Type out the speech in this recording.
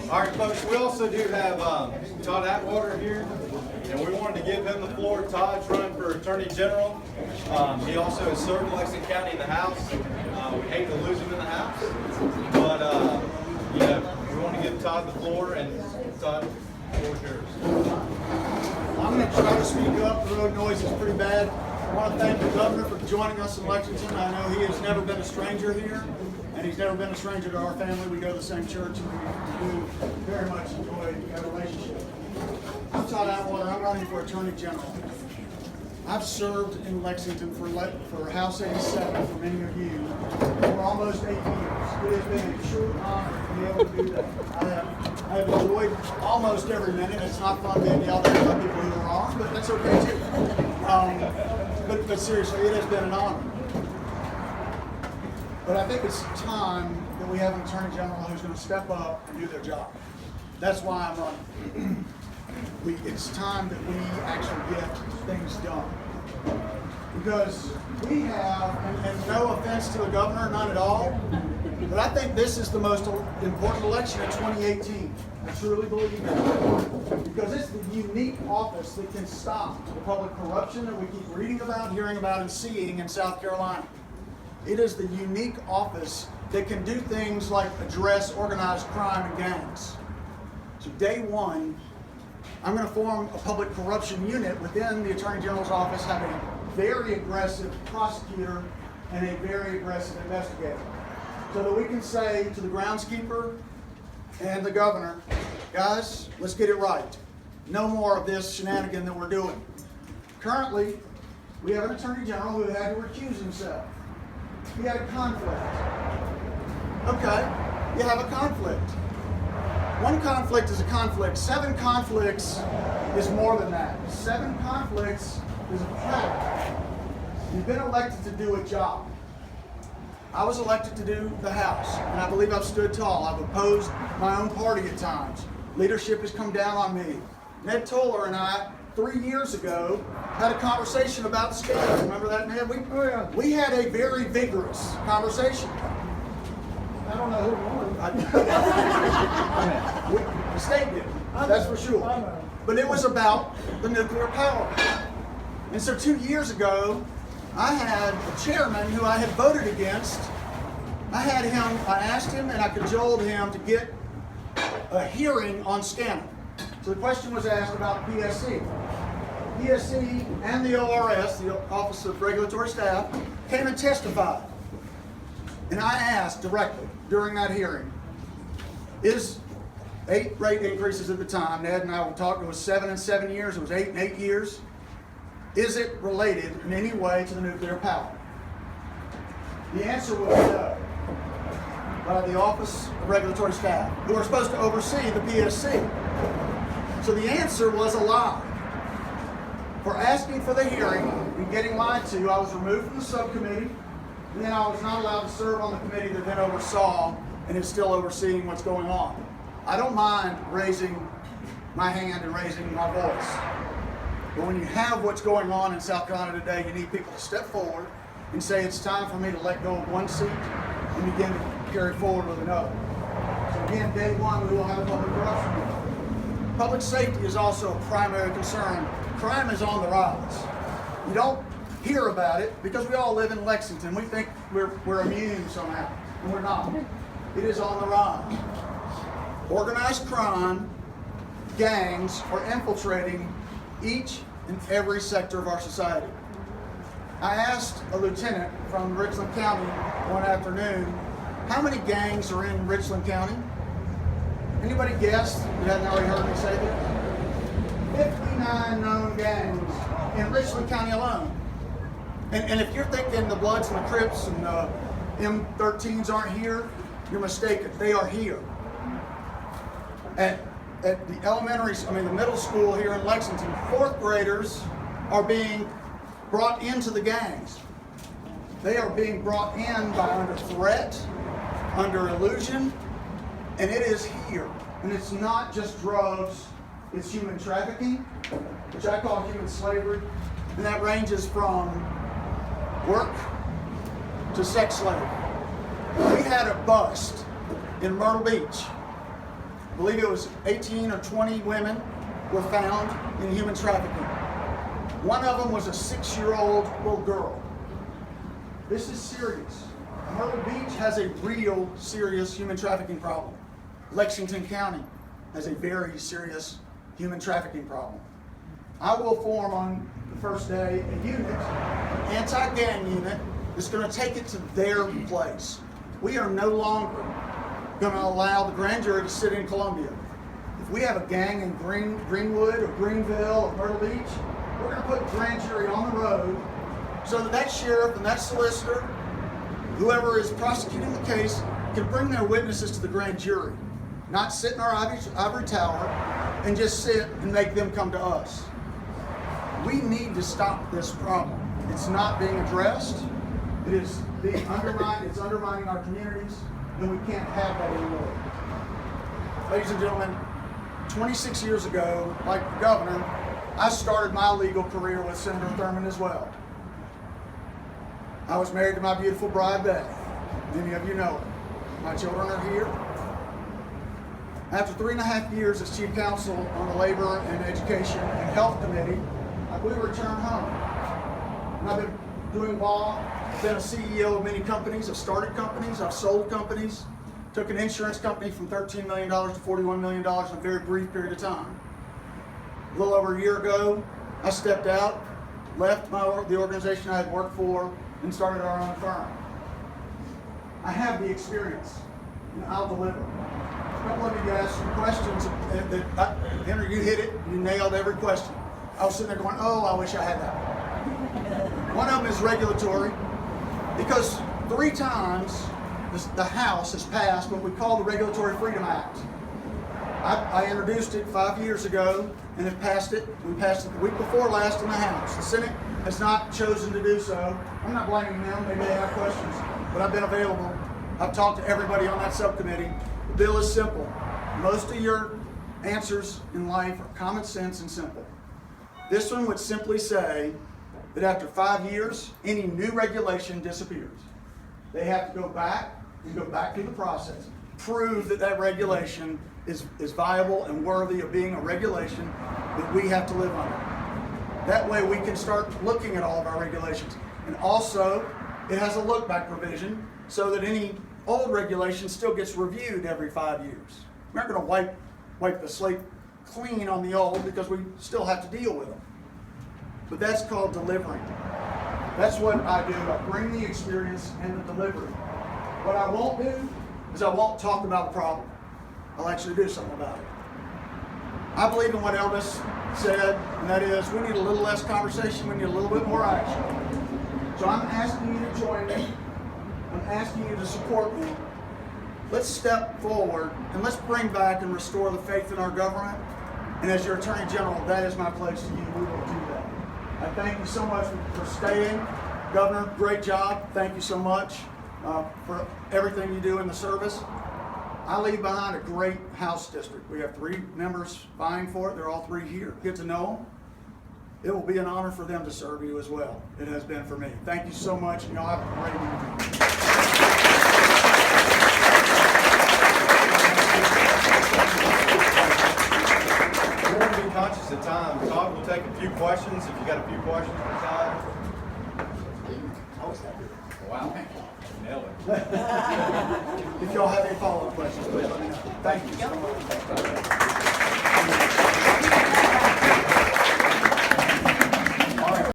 All right, folks, we also do have Todd Atwater here, and we wanted to give him the floor. Todd's running for Attorney General. He also has served Lexington County in the House. We hate to lose him in the House, but we want to give Todd the floor, and Todd, the floor is yours. I'm going to try to speak up. The road noise is pretty bad. I want to thank the governor for joining us in Lexington. I know he has never been a stranger here, and he's never been a stranger to our family. We go to the same church, and we do very much enjoy our relationship. I'm Todd Atwater. I'm running for Attorney General. I've served in Lexington for House 87 for many of you for almost 8 years. It has been a true honor to be able to do that. I have enjoyed almost every minute. It's not fun being yelled at by people who are wrong, but that's okay too. But seriously, it has been an honor. But I think it's time that we have an Attorney General who's going to step up and do their job. That's why I'm running. It's time that we actually get things done. Because we have, and no offense to the governor, none at all, but I think this is the most important election in 2018. I truly believe that. Because it's the unique office that can stop the public corruption that we keep reading about, hearing about, and seeing in South Carolina. It is the unique office that can do things like address organized crime and gangs. So day one, I'm going to form a public corruption unit within the Attorney General's office, have a very aggressive prosecutor and a very aggressive investigator. So that we can say to the groundskeeper and the governor, guys, let's get it right. No more of this shenanigan that we're doing. Currently, we have an Attorney General who had to recuse himself. He had a conflict. Okay, you have a conflict. One conflict is a conflict. 7 conflicts is more than that. 7 conflicts is a pattern. You've been elected to do a job. I was elected to do the House, and I believe I've stood tall. I've opposed my own party at times. Leadership has come down on me. Ned Toller and I, 3 years ago, had a conversation about scales. Remember that, Ned? We had a very vigorous conversation. I don't know who won. The state did, that's for sure. But it was about the nuclear power. And so 2 years ago, I had a chairman who I had voted against. I asked him and I cajoled him to get a hearing on scandal. So the question was asked about PSC. PSC and the ORS, the Office of Regulatory Staff, came and testified. And I asked directly during that hearing, is 8 rate increases at the time, Ned and I were talking, it was 7 and 7 years, it was 8 and 8 years. Is it related in any way to the nuclear power? The answer was no. By the Office of Regulatory Staff, who are supposed to oversee the PSC. So the answer was a lie. For asking for the hearing and getting lied to, I was removed from the subcommittee, and then I was not allowed to serve on the committee that then oversaw and is still overseeing what's going on. I don't mind raising my hand and raising my voice. But when you have what's going on in South Carolina today, you need people to step forward and say it's time for me to let go of one seat and begin to carry forward with another. So again, day one, we will have a public corruption unit. Public safety is also a primary concern. Crime is on the rise. You don't hear about it because we all live in Lexington. We think we're immune somehow, and we're not. It is on the rise. Organized crime, gangs are infiltrating each and every sector of our society. I asked a lieutenant from Richland County one afternoon, how many gangs are in Richland County? Anybody guess that hadn't already heard me say that? 59 known gangs in Richland County alone. And if you're thinking the Bloods and the Crips and the M13s aren't here, you're mistaken. They are here. At the middle school here in Lexington, 4th graders are being brought into the gangs. They are being brought in by under threat, under illusion, and it is here. And it's not just drugs, it's human trafficking, which I call human slavery, and that ranges from work to sex slave. We had a bust in Myrtle Beach. I believe it was 18 or 20 women were found in human trafficking. One of them was a 6-year-old little girl. This is serious. Myrtle Beach has a real serious human trafficking problem. Lexington County has a very serious human trafficking problem. I will form on the first day a unit, an anti-gang unit, that's going to take it to their place. We are no longer going to allow the grand jury to sit in Columbia. If we have a gang in Greenwood or Greenville or Myrtle Beach, we're going to put the grand jury on the road so that that sheriff and that solicitor, whoever is prosecuting the case, can bring their witnesses to the grand jury, not sit in our ivory tower and just sit and make them come to us. We need to stop this problem. It's not being addressed. It is being undermined. It's undermining our communities, and we can't have that anymore. Ladies and gentlemen, 26 years ago, like the governor, I started my legal career with Senator Thurmond as well. I was married to my beautiful bride, Beth. Many of you know her. My children are here. After 3.5 years as chief counsel on the Labor and Education and Health Committee, we returned home. And I've been doing law. I've been a CEO of many companies. I've started companies. I've sold companies. Took an insurance company from $13 million to $41 million in a very brief period of time. A little over a year ago, I stepped out, left the organization I had worked for, and started our own firm. I have the experience, and I'll deliver. A couple of you asked some questions Henry, you hit it. You nailed every question. I was sitting there going, oh, I wish I had that one. One of them is regulatory, because 3 times the House has passed what we call the Regulatory Freedom Act. I introduced it 5 years ago and have passed it. We passed it the week before last in the House. The Senate has not chosen to do so. I'm not blaming them. Maybe they have questions, but I've been available. I've talked to everybody on that subcommittee. The bill is simple. Most of your answers in life are common sense and simple. This one would simply say that after 5 years, any new regulation disappears. They have to go back and go back through the process, prove that that regulation is viable and worthy of being a regulation that we have to live under. That way we can start looking at all of our regulations. And also, it has a look-back provision so that any old regulation still gets reviewed every 5 years. We're not going to wipe the slate clean on the old, because we still have to deal with them. But that's called delivering. That's what I do. I bring the experience and the delivery. What I won't do is I won't talk about the problem. I'll actually do something about it. I believe in what Elvis said, and that is we need a little less conversation, we need a little bit more action. So I'm asking you to join me. I'm asking you to support me. Let's step forward and let's bring back and restore the faith in our government. And as your Attorney General, that is my place to you. We will do that. I thank you so much for staying. Governor, great job. Thank you so much for everything you do in the service. I leave behind a great House district. We have 3 members vying for it. They're all 3 here. Get to know them. It will be an honor for them to serve you as well. It has been for me. Thank you so much, and y'all have a great evening. We're going to be conscious of time. Todd will take a few questions. If you got a few questions for Todd. Wow. Nailed it. If y'all have any follow-up questions, please let me know. Thank you so much.